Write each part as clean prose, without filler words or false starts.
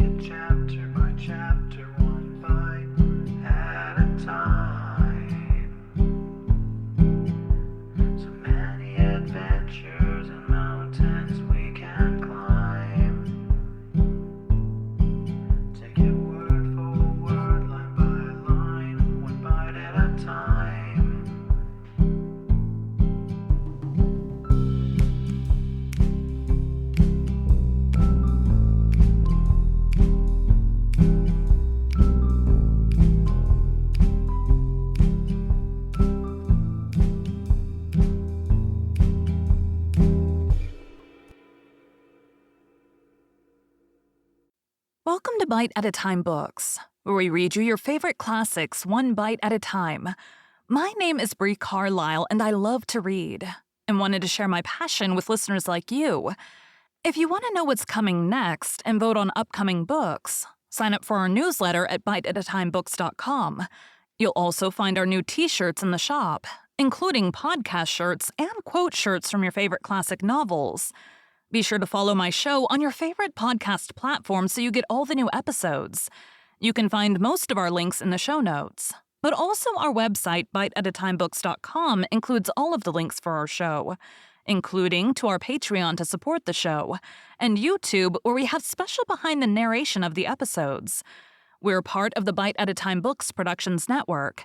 it chapter by chapter, one bite at a time. So many adventures and mountains we can climb. Take it word for word, line by line, one bite at a time. Welcome to Bite at a Time Books, where we read you your favorite classics one bite at a time. My name is Bree Carlile, and I love to read, and wanted to share my passion with listeners like you. If you want to know what's coming next and vote on upcoming books, sign up for our newsletter at biteatatimebooks.com. You'll also find our new t-shirts in the shop, including podcast shirts and quote shirts from your favorite classic novels. Be sure to follow my show on your favorite podcast platform so you get all the new episodes. You can find most of our links in the show notes, but also our website, biteatatimebooks.com, includes all of the links for our show, including to our Patreon to support the show, and YouTube, where we have special behind the narration of the episodes. We're part of the Bite at a Time Books Productions Network.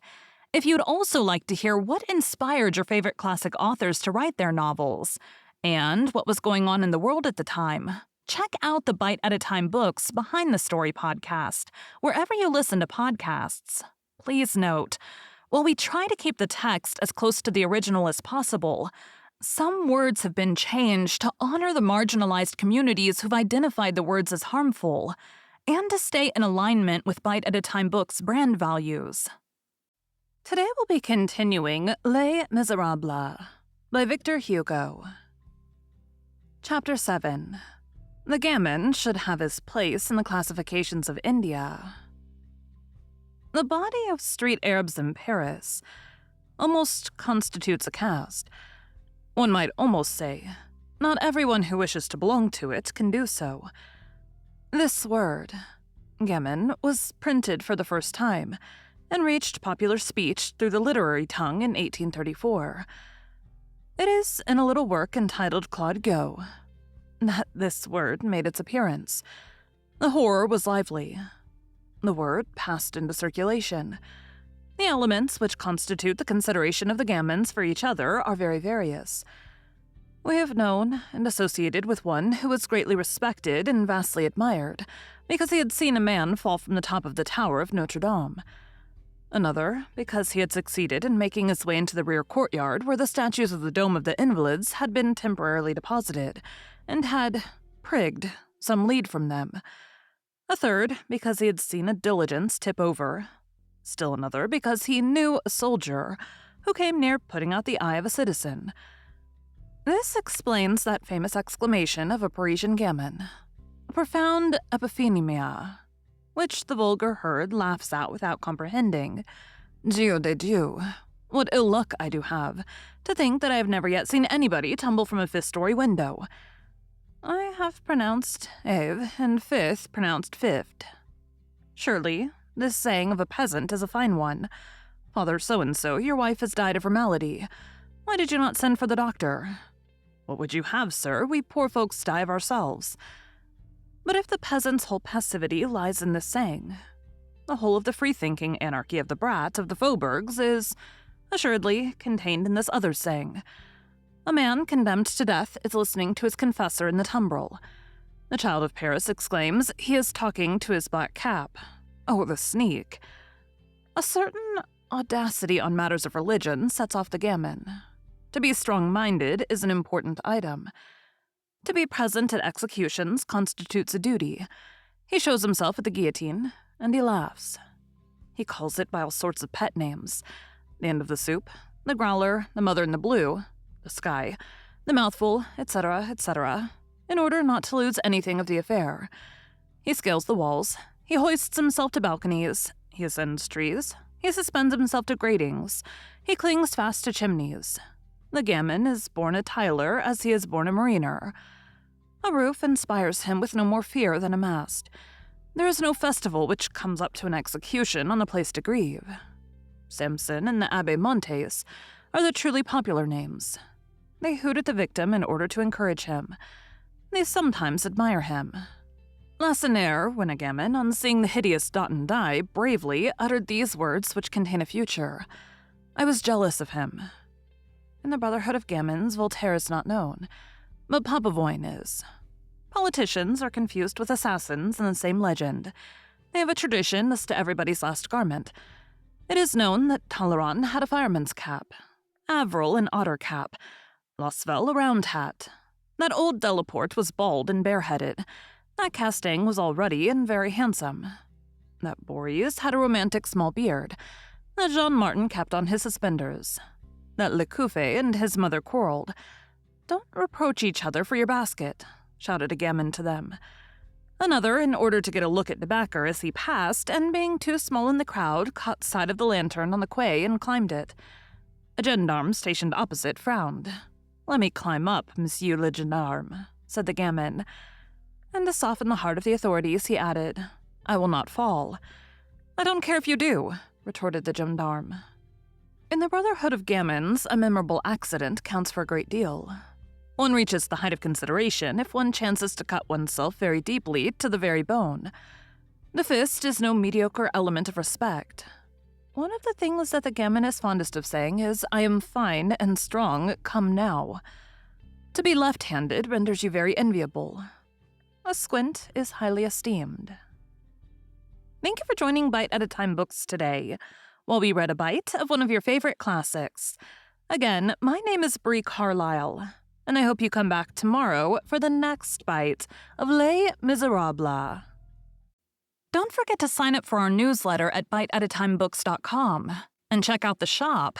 If you'd also like to hear what inspired your favorite classic authors to write their novels, and what was going on in the world at the time, check out the Bite at a Time Books Behind the Story podcast, wherever you listen to podcasts. Please note, while we try to keep the text as close to the original as possible, some words have been changed to honor the marginalized communities who've identified the words as harmful, and to stay in alignment with Bite at a Time Books' brand values. Today we'll be continuing Les Miserables by Victor Hugo. Chapter 7. The gamin should have his place in the classifications of India. The body of street Arabs in Paris almost constitutes a caste. One might almost say, not everyone who wishes to belong to it can do so. This word, gamin, was printed for the first time and reached popular speech through the literary tongue in 1834. It is in a little work entitled Claude Gueux that this word made its appearance. The horror was lively. The word passed into circulation. The elements which constitute the consideration of the gamins for each other are very various. We have known and associated with one who was greatly respected and vastly admired because he had seen a man fall from the top of the tower of Notre Dame. Another, because he had succeeded in making his way into the rear courtyard where the statues of the Dome of the Invalids had been temporarily deposited, and had prigged some lead from them. A third, because he had seen a diligence tip over. Still another, because he knew a soldier who came near putting out the eye of a citizen. This explains that famous exclamation of a Parisian gamin, a profound epiphania, which the vulgar herd laughs at without comprehending. Dieu de Dieu, what ill luck I do have, to think that I have never yet seen anybody tumble from a fifth-story window. I have pronounced Eve, and fifth pronounced fifth. Surely, this saying of a peasant is a fine one. Father so-and-so, your wife has died of her malady. Why did you not send for the doctor? What would you have, sir? We poor folks die of ourselves. But if the peasant's whole passivity lies in this saying, the whole of the free-thinking anarchy of the brat of the faubourgs is, assuredly, contained in this other saying. A man condemned to death is listening to his confessor in the tumbrel. The child of Paris exclaims he is talking to his black cap. Oh, the sneak. A certain audacity on matters of religion sets off the gamin. To be strong-minded is an important item. To be present at executions constitutes a duty. He shows himself at the guillotine, and he laughs. He calls it by all sorts of pet names. The end of the soup, the growler, the mother in the blue, the sky, the mouthful, etc., etc., in order not to lose anything of the affair. He scales the walls. He hoists himself to balconies. He ascends trees. He suspends himself to gratings. He clings fast to chimneys. The gamin is born a tiler as he is born a mariner. A roof inspires him with no more fear than a mast. There is no festival which comes up to an execution on the place to grieve. Samson and the Abbé Montes are the truly popular names. They hoot at the victim in order to encourage him. They sometimes admire him. Lacenaire, Winnegammon, on seeing the hideous Dotton die, bravely uttered these words which contain a future. I was jealous of him. In the Brotherhood of Gammons, Voltaire is not known, but Papavoine is. Politicians are confused with assassins in the same legend. They have a tradition as to everybody's last garment. It is known that Talleyrand had a fireman's cap, Avril an otter cap, Losvel a round hat. That old Delaporte was bald and bareheaded. That Castaigne was all ruddy and very handsome. That Boreas had a romantic small beard. That Jean Martin kept on his suspenders. That Lecouffé and his mother quarreled. Don't reproach each other for your basket, shouted a gamin to them. Another, in order to get a look at the backer as he passed, and being too small in the crowd, caught sight of the lantern on the quay and climbed it. A gendarme stationed opposite frowned. Let me climb up, monsieur le gendarme, said the gamin. And to soften the heart of the authorities, he added, I will not fall. I don't care if you do, retorted the gendarme. In the Brotherhood of Gammons, a memorable accident counts for a great deal. One reaches the height of consideration if one chances to cut oneself very deeply to the very bone. The fist is no mediocre element of respect. One of the things that the gamin is fondest of saying is, I am fine and strong, come now. To be left-handed renders you very enviable. A squint is highly esteemed. Thank you for joining Bite at a Time Books today, while we read a bite of one of your favorite classics. Again, my name is Bree Carlile, and I hope you come back tomorrow for the next bite of Les Miserables. Don't forget to sign up for our newsletter at biteatatimebooks.com and check out the shop.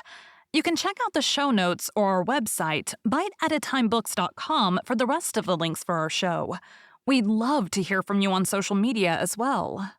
You can check out the show notes or our website, biteatatimebooks.com, for the rest of the links for our show. We'd love to hear from you on social media as well.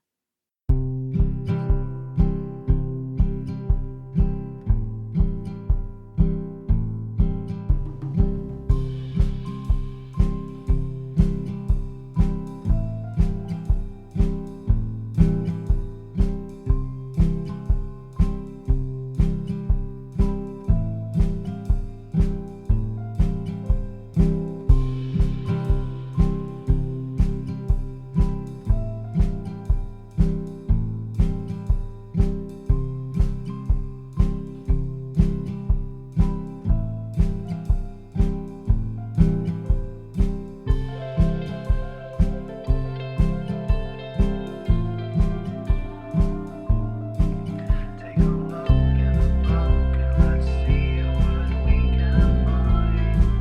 Take a look in the book and let's see what we can find.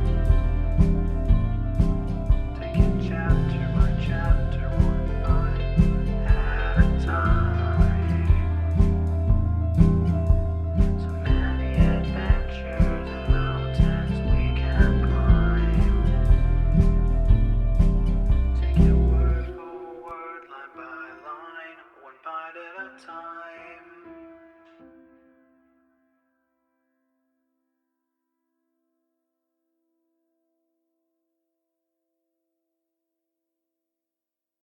Taking chapter by chapter, one bite at a time. So many adventures and mountains we can climb. Take it word for word, line by line, one bite at a time.